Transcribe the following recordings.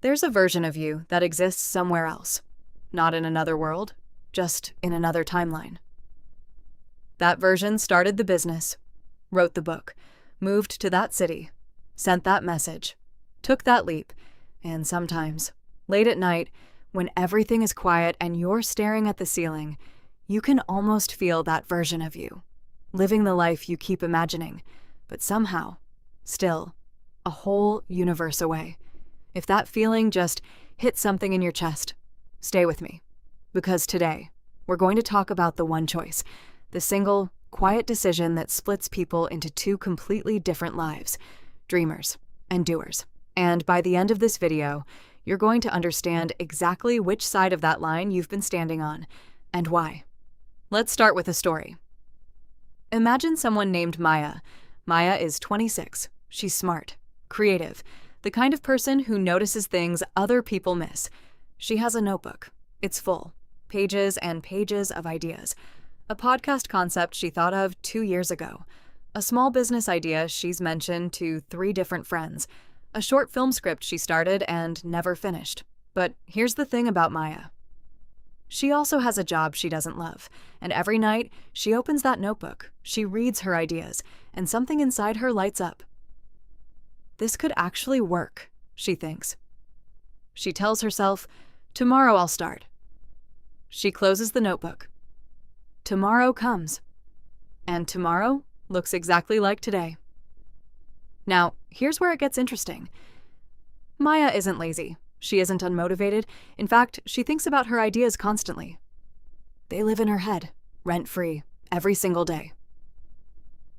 There's a version of you that exists somewhere else, not in another world, just in another timeline. That version started the business, wrote the book, moved to that city, sent that message, took that leap, and sometimes, late at night, when everything is quiet and you're staring at the ceiling, you can almost feel that version of you, living the life you keep imagining, but somehow, still, a whole universe away. If that feeling just hit something in your chest, stay with me, because today, we're going to talk about the one choice, the single, quiet decision that splits people into two completely different lives, dreamers and doers. And by the end of this video, you're going to understand exactly which side of that line you've been standing on, and why. Let's start with a story. Imagine someone named Maya. Maya is 26. She's smart, creative, the kind of person who notices things other people miss. She has a notebook. It's full, pages and pages of ideas. A podcast concept she thought of 2 years ago. A small business idea she's mentioned to 3 different friends. A short film script she started and never finished. But here's the thing about Maya. She also has a job she doesn't love, and every night she opens that notebook, she reads her ideas, and something inside her lights up. This could actually work, she thinks. She tells herself, tomorrow I'll start. She closes the notebook. Tomorrow comes. And tomorrow looks exactly like today. Now, here's where it gets interesting. Maya isn't lazy. She isn't unmotivated. In fact, she thinks about her ideas constantly. They live in her head, rent-free, every single day.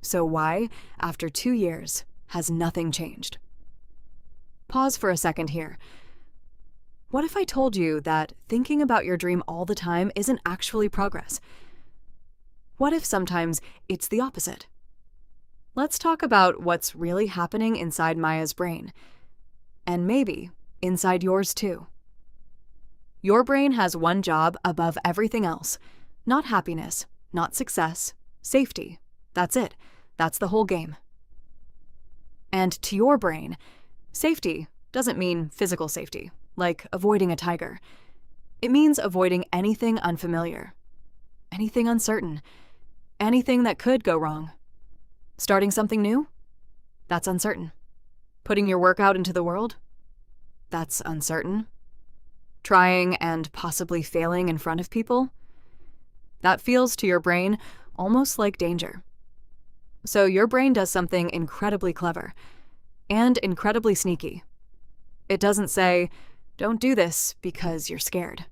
So why, after 2 years, has nothing changed? Pause for a second here. What if I told you that thinking about your dream all the time isn't actually progress? What if sometimes it's the opposite? Let's talk about what's really happening inside Maya's brain. And maybe inside yours too. Your brain has one job above everything else. Not happiness, not success, safety. That's it. That's the whole game. And to your brain, safety doesn't mean physical safety, like avoiding a tiger. It means avoiding anything unfamiliar, anything uncertain, anything that could go wrong. Starting something new? That's uncertain. Putting your work out into the world? That's uncertain. Trying and possibly failing in front of people? That feels to your brain almost like danger. So your brain does something incredibly clever and incredibly sneaky. It doesn't say, don't do this because you're scared.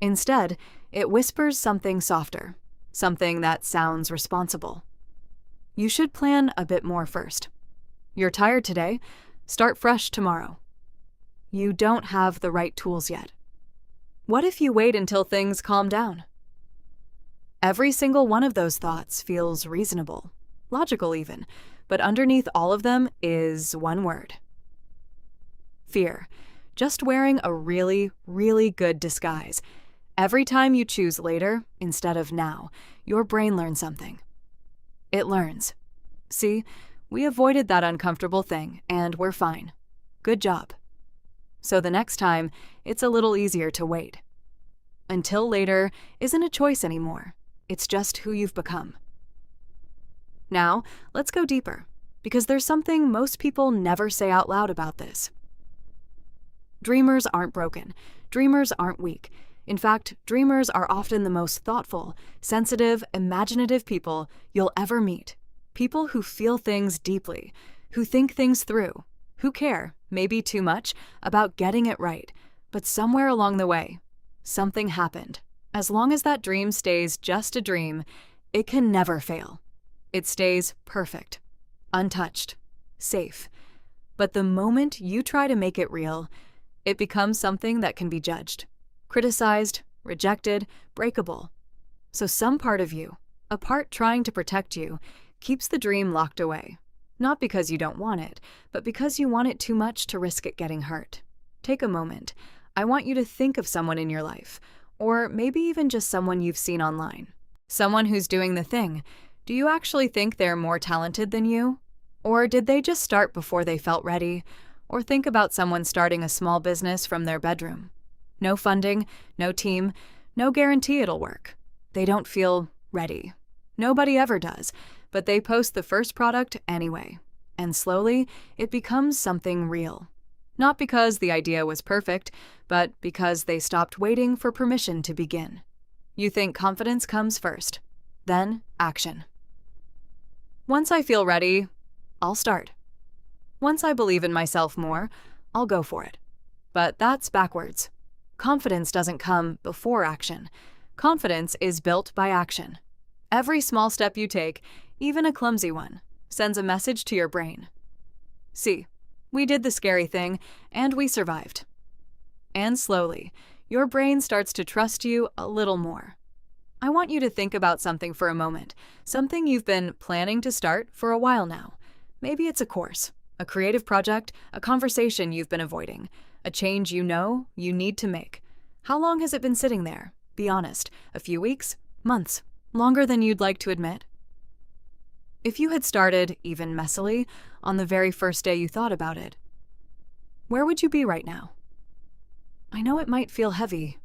Instead, it whispers something softer, something that sounds responsible. You should plan a bit more first. You're tired today, start fresh tomorrow. You don't have the right tools yet. What if you wait until things calm down? Every single one of those thoughts feels reasonable, logical even, but underneath all of them is one word. Fear. Just wearing a really, really good disguise. Every time you choose later instead of now, your brain learns something. It learns. See, we avoided that uncomfortable thing, and we're fine. Good job. So the next time, it's a little easier to wait. Until later isn't a choice anymore. It's just who you've become. Now, let's go deeper, because there's something most people never say out loud about this. Dreamers aren't broken. Dreamers aren't weak. In fact, dreamers are often the most thoughtful, sensitive, imaginative people you'll ever meet. People who feel things deeply, who think things through, who care, maybe too much, about getting it right. But somewhere along the way, something happened. As long as that dream stays just a dream, it can never fail. It stays perfect, untouched, safe. But the moment you try to make it real, it becomes something that can be judged, criticized, rejected, breakable. So some part of you, a part trying to protect you, keeps the dream locked away. Not because you don't want it, but because you want it too much to risk it getting hurt. Take a moment. I want you to think of someone in your life, or maybe even just someone you've seen online. Someone who's doing the thing. Do you actually think they're more talented than you? Or did they just start before they felt ready? Or think about someone starting a small business from their bedroom. No funding, no team, no guarantee it'll work. They don't feel ready. Nobody ever does, but they post the first product anyway. And slowly, it becomes something real. Not because the idea was perfect, but because they stopped waiting for permission to begin. You think confidence comes first, then action. Once I feel ready, I'll start. Once I believe in myself more, I'll go for it. But that's backwards. Confidence doesn't come before action. Confidence is built by action. Every small step you take, even a clumsy one, sends a message to your brain. See, we did the scary thing, and we survived. And slowly, your brain starts to trust you a little more. I want you to think about something for a moment, something you've been planning to start for a while now. Maybe it's a course, a creative project, a conversation you've been avoiding, a change you know you need to make. How long has it been sitting there? Be honest. A few weeks? Months? Longer than you'd like to admit? If you had started, even messily, on the very first day you thought about it, where would you be right now? I know it might feel heavy,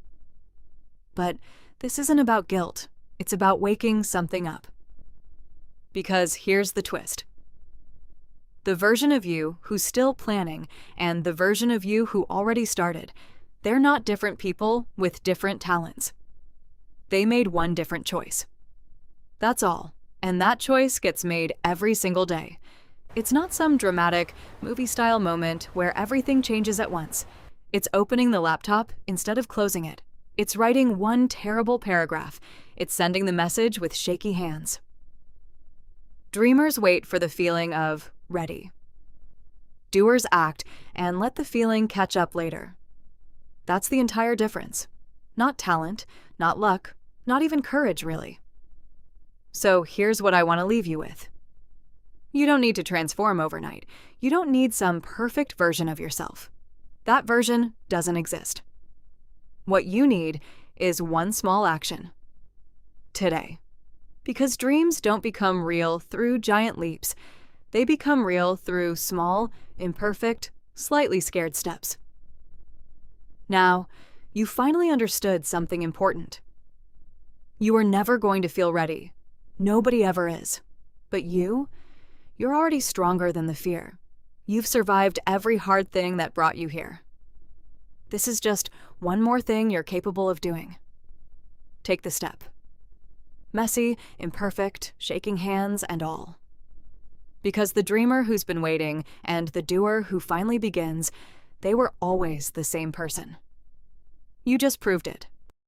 but this isn't about guilt. It's about waking something up. Because here's the twist. The version of you who's still planning and the version of you who already started, they're not different people with different talents. They made one different choice. That's all. And that choice gets made every single day. It's not some dramatic, movie-style moment where everything changes at once. It's opening the laptop instead of closing it. It's writing one terrible paragraph. It's sending the message with shaky hands. Dreamers wait for the feeling of ready. Doers act and let the feeling catch up later. That's the entire difference. Not talent, not luck, not even courage, really. So here's what I want to leave you with. You don't need to transform overnight. You don't need some perfect version of yourself. That version doesn't exist. What you need is one small action. Today. Because dreams don't become real through giant leaps. They become real through small, imperfect, slightly scared steps. Now, you finally understood something important. You are never going to feel ready. Nobody ever is. But you're already stronger than the fear. You've survived every hard thing that brought you here. This is just one more thing you're capable of doing. Take the step. Messy, imperfect, shaking hands and all. Because the dreamer who's been waiting and the doer who finally begins, they were always the same person. You just proved it.